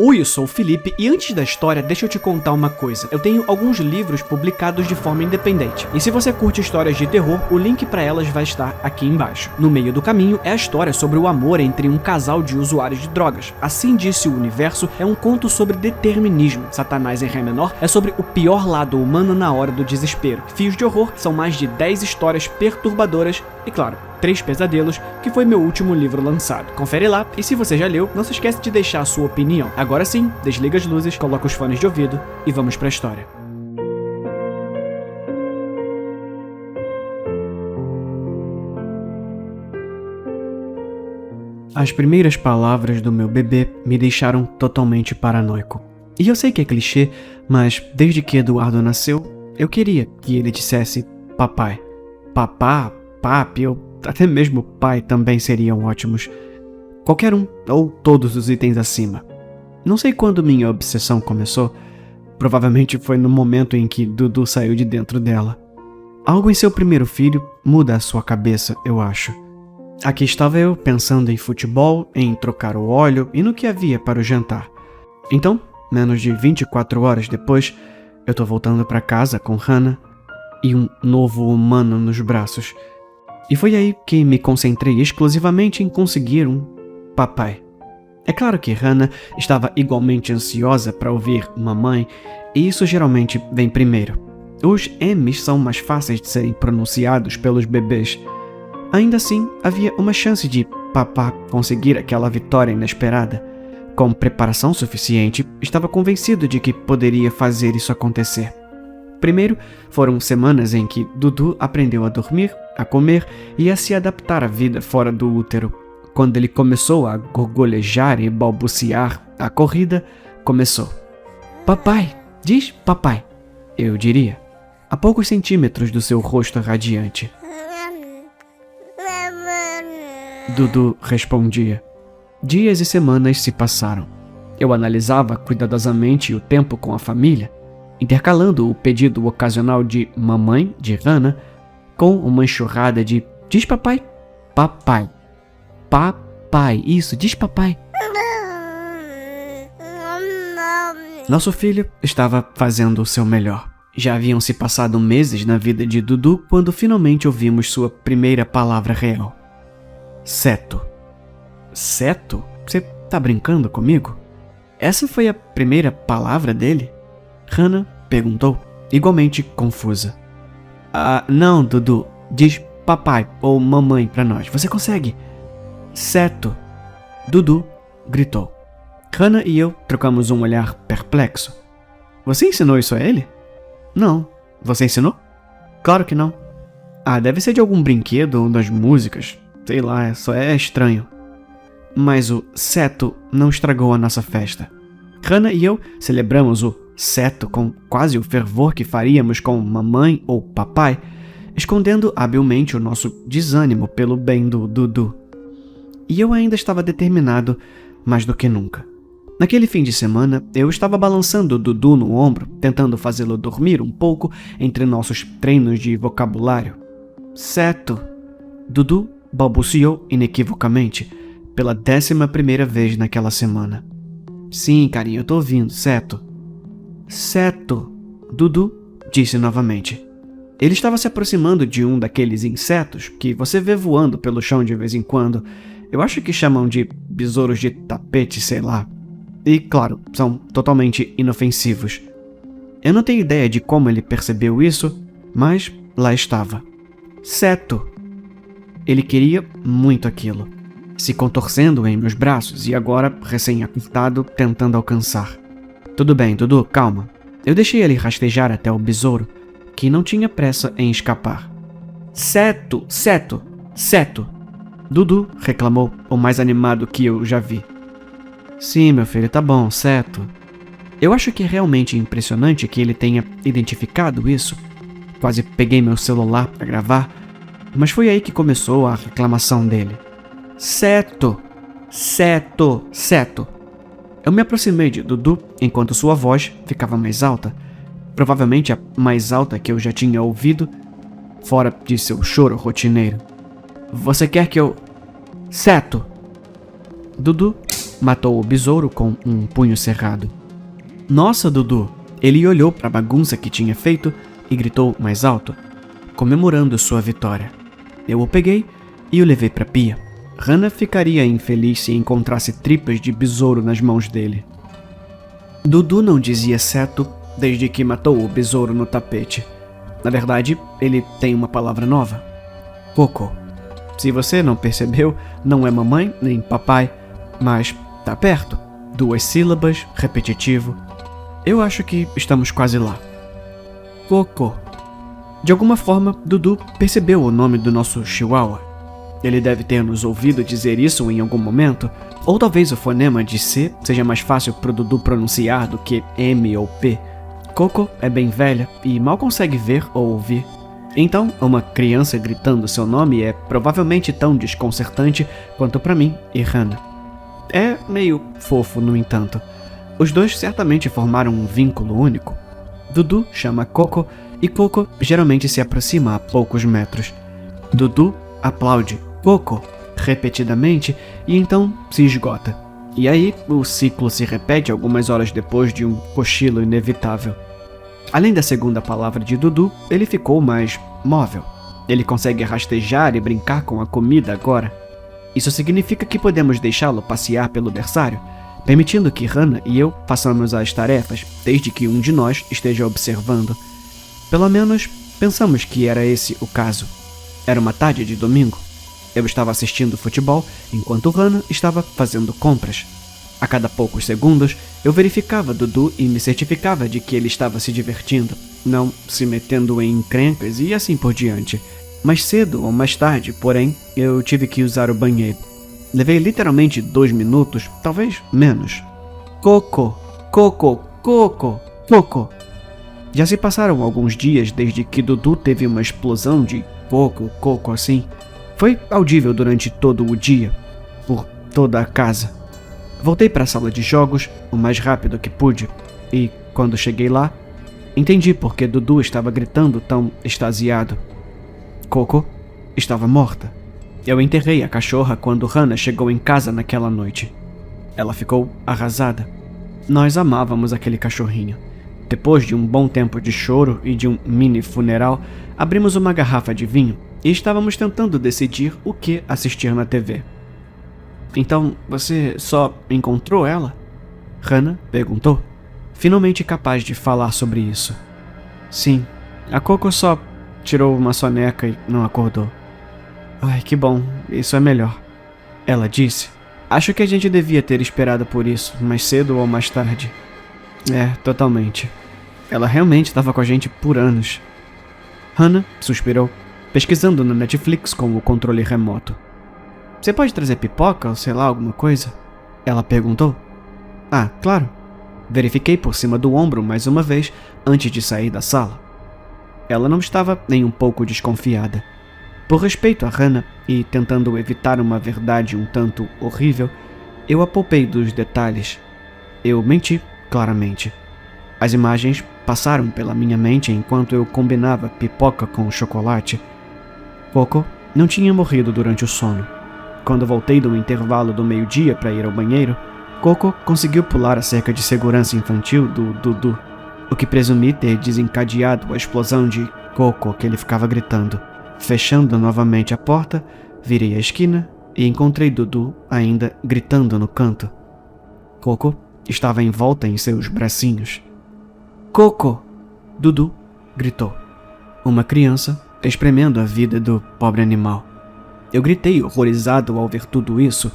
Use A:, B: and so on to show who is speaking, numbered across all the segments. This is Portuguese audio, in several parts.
A: Oi, eu sou o Felipe e antes da história, deixa eu te contar uma coisa. Eu tenho alguns livros publicados de forma independente. E se você curte histórias de terror, o link pra elas vai estar aqui embaixo. No meio do caminho é a história sobre o amor entre um casal de usuários de drogas. Assim Disse o Universo é um conto sobre determinismo. Satanás em Ré menor é sobre o pior lado humano na hora do desespero. Fios de Horror são mais de 10 histórias perturbadoras e, claro, 3 Pesadelos, que foi meu último livro lançado. Confere lá, e se você já leu, não se esquece de deixar a sua opinião. Agora sim, desliga as luzes, coloca os fones de ouvido e vamos pra história. As primeiras palavras do meu bebê me deixaram totalmente paranoico. E eu sei que é clichê, mas desde que Eduardo nasceu, eu queria que ele dissesse papai. Papá, papi ou até mesmo pai também seriam ótimos. Qualquer um, ou todos os itens acima. Não sei quando minha obsessão começou. Provavelmente foi no momento em que Dudu saiu de dentro dela. Algo em seu primeiro filho muda a sua cabeça, eu acho. Aqui estava eu pensando em futebol, em trocar o óleo e no que havia para o jantar. Então, menos de 24 horas depois, eu tô voltando para casa com Hannah e um novo humano nos braços. E foi aí que me concentrei exclusivamente em conseguir um papai. É claro que Hannah estava igualmente ansiosa para ouvir mamãe, e isso geralmente vem primeiro. Os M's são mais fáceis de serem pronunciados pelos bebês. Ainda assim, havia uma chance de papá conseguir aquela vitória inesperada. Com preparação suficiente, estava convencido de que poderia fazer isso acontecer. Primeiro, foram semanas em que Dudu aprendeu a dormir, a comer e a se adaptar à vida fora do útero. Quando ele começou a gorgolejar e balbuciar, a corrida começou. Papai, diz papai, eu diria, a poucos centímetros do seu rosto radiante. Dudu respondia. Dias e semanas se passaram. Eu analisava cuidadosamente o tempo com a família, intercalando o pedido ocasional de mamãe, de Hannah, com uma enxurrada de diz papai, papai, papai, isso, diz papai. Nosso filho estava fazendo o seu melhor. Já haviam se passado meses na vida de Dudu quando finalmente ouvimos sua primeira palavra real. Seto. Seto? Você tá brincando comigo? Essa foi a primeira palavra dele? Hannah perguntou, igualmente confusa. Não, Dudu. Diz papai ou mamãe pra nós. Você consegue? Seto. Dudu gritou. Hannah e eu trocamos um olhar perplexo. Você ensinou isso a ele? Não. Você ensinou? Claro que não. Deve ser de algum brinquedo ou das músicas. Sei lá, só é estranho. Mas o seto não estragou a nossa festa. Hannah e eu celebramos o seto com quase o fervor que faríamos com mamãe ou papai, escondendo habilmente o nosso desânimo pelo bem do Dudu. E eu ainda estava determinado mais do que nunca. Naquele fim de semana, eu estava balançando o Dudu no ombro, tentando fazê-lo dormir um pouco entre nossos treinos de vocabulário. Seto. Dudu balbuciou inequivocamente, pela 11ª vez naquela semana. Sim, carinho, eu tô ouvindo, seto. Seto. Dudu disse novamente. Ele estava se aproximando de um daqueles insetos que você vê voando pelo chão de vez em quando. Eu acho que chamam de besouros de tapete, sei lá. E, claro, são totalmente inofensivos. Eu não tenho ideia de como ele percebeu isso, mas lá estava. Seto. Ele queria muito aquilo, se contorcendo em meus braços e agora, recém-acordado, tentando alcançar. Tudo bem, Dudu, calma. Eu deixei ele rastejar até o besouro, que não tinha pressa em escapar. Seto, seto, seto. Dudu reclamou, o mais animado que eu já vi. Sim, meu filho, tá bom, seto. Eu acho que é realmente impressionante que ele tenha identificado isso. Quase peguei meu celular para gravar, mas foi aí que começou a reclamação dele. Seto, seto, seto. Eu me aproximei de Dudu enquanto sua voz ficava mais alta, provavelmente a mais alta que eu já tinha ouvido, fora de seu choro rotineiro. Você quer que eu... Seto. Dudu matou o besouro com um punho cerrado. Nossa, Dudu! Ele olhou para a bagunça que tinha feito e gritou mais alto, comemorando sua vitória. Eu o peguei e o levei para a pia. Hannah ficaria infeliz se encontrasse tripas de besouro nas mãos dele. Dudu não dizia certo desde que matou o besouro no tapete. Na verdade, ele tem uma palavra nova: Coco. Se você não percebeu, não é mamãe nem papai, mas tá perto. 2 sílabas, repetitivo. Eu acho que estamos quase lá. Coco. De alguma forma, Dudu percebeu o nome do nosso chihuahua. Ele deve ter nos ouvido dizer isso em algum momento, ou talvez o fonema de C seja mais fácil pro Dudu pronunciar do que M ou P. Coco é bem velha e mal consegue ver ou ouvir. Então, uma criança gritando seu nome é provavelmente tão desconcertante quanto para mim e Hannah. É meio fofo, no entanto. Os dois certamente formaram um vínculo único. Dudu chama Coco e Coco geralmente se aproxima a poucos metros. Dudu aplaude Coco repetidamente e então se esgota. E aí o ciclo se repete algumas horas depois de um cochilo inevitável. Além da segunda palavra de Dudu, ele ficou mais móvel. Ele consegue rastejar e brincar com a comida agora. Isso significa que podemos deixá-lo passear pelo berçário, permitindo que Hannah e eu façamos as tarefas, desde que um de nós esteja observando. Pelo menos, pensamos que era esse o caso. Era uma tarde de domingo. Eu estava assistindo futebol, enquanto Hannah estava fazendo compras. A cada poucos segundos, eu verificava Dudu e me certificava de que ele estava se divertindo, não se metendo em encrencas e assim por diante. Mais cedo ou mais tarde, porém, eu tive que usar o banheiro. Levei literalmente 2 minutos, talvez menos. Coco, Coco, Coco, Coco. Já se passaram alguns dias desde que Dudu teve uma explosão de Coco, Coco assim. Foi audível durante todo o dia, por toda a casa. Voltei para a sala de jogos o mais rápido que pude e, quando cheguei lá, entendi por que Dudu estava gritando tão extasiado. Coco estava morta. Eu enterrei a cachorra quando Hannah chegou em casa naquela noite. Ela ficou arrasada. Nós amávamos aquele cachorrinho. Depois de um bom tempo de choro e de um mini funeral, abrimos uma garrafa de vinho e estávamos tentando decidir o que assistir na TV. Então, você só encontrou ela? Hannah perguntou, finalmente capaz de falar sobre isso. Sim, a Coco só tirou uma soneca e não acordou. Ai, que bom, isso é melhor. Ela disse. Acho que a gente devia ter esperado por isso, mais cedo ou mais tarde. É, totalmente. Ela realmente estava com a gente por anos. Hannah suspirou, pesquisando no Netflix com o controle remoto. Você pode trazer pipoca ou sei lá, alguma coisa? Ela perguntou. Ah, claro. Verifiquei por cima do ombro mais uma vez antes de sair da sala. Ela não estava nem um pouco desconfiada. Por respeito a Hannah e tentando evitar uma verdade um tanto horrível, eu a poupei dos detalhes. Eu menti, claramente. As imagens passaram pela minha mente enquanto eu combinava pipoca com chocolate. Coco não tinha morrido durante o sono. Quando voltei do intervalo do meio-dia para ir ao banheiro, Coco conseguiu pular a cerca de segurança infantil do Dudu, o que presumi ter desencadeado a explosão de Coco que ele ficava gritando. Fechando novamente a porta, virei a esquina e encontrei Dudu ainda gritando no canto. Coco estava envolta em seus bracinhos. Coco! Dudu gritou. Uma criança espremendo a vida do pobre animal. Eu gritei horrorizado ao ver tudo isso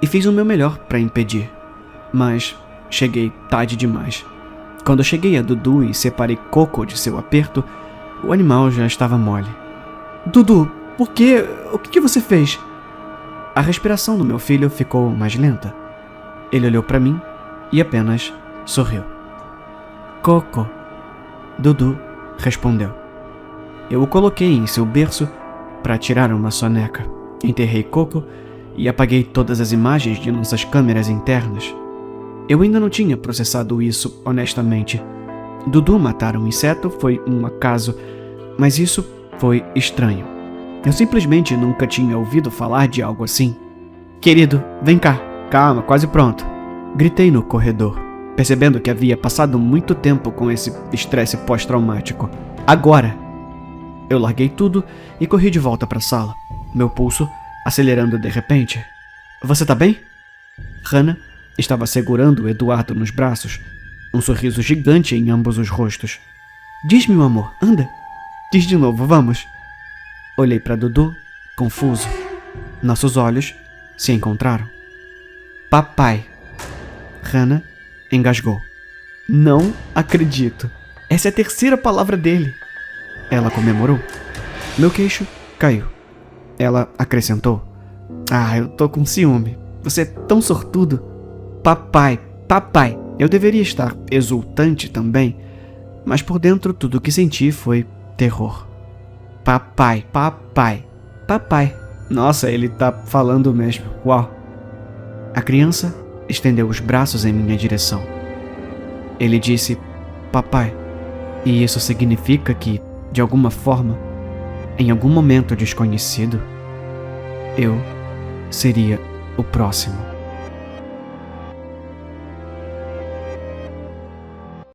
A: e fiz o meu melhor para impedir. Mas cheguei tarde demais. Quando cheguei a Dudu e separei Coco de seu aperto, o animal já estava mole. Dudu, por quê? O que você fez? A respiração do meu filho ficou mais lenta. Ele olhou para mim e apenas sorriu. Coco, Dudu respondeu. Eu o coloquei em seu berço para tirar uma soneca. Enterrei Coco e apaguei todas as imagens de nossas câmeras internas. Eu ainda não tinha processado isso honestamente. Dudu matar um inseto foi um acaso, mas isso foi estranho. Eu simplesmente nunca tinha ouvido falar de algo assim. Querido, vem cá. Calma, quase pronto. Gritei no corredor, percebendo que havia passado muito tempo com esse estresse pós-traumático. Agora! Eu larguei tudo e corri de volta para a sala, meu pulso acelerando de repente. Você tá bem? Hannah estava segurando Eduardo nos braços, um sorriso gigante em ambos os rostos. Diz, meu amor, anda. Diz de novo, vamos. Olhei para Dudu, confuso. Nossos olhos se encontraram. Papai. Hannah engasgou. Não acredito. Essa é a terceira palavra dele. Ela comemorou. Meu queixo caiu. Ela acrescentou. Ah, eu tô com ciúme. Você é tão sortudo. Papai, papai. Eu deveria estar exultante também, mas por dentro tudo o que senti foi terror. Papai, papai, papai. Nossa, ele tá falando mesmo. Uau. A criança estendeu os braços em minha direção. Ele disse, papai, e isso significa que, de alguma forma, em algum momento desconhecido, eu seria o próximo.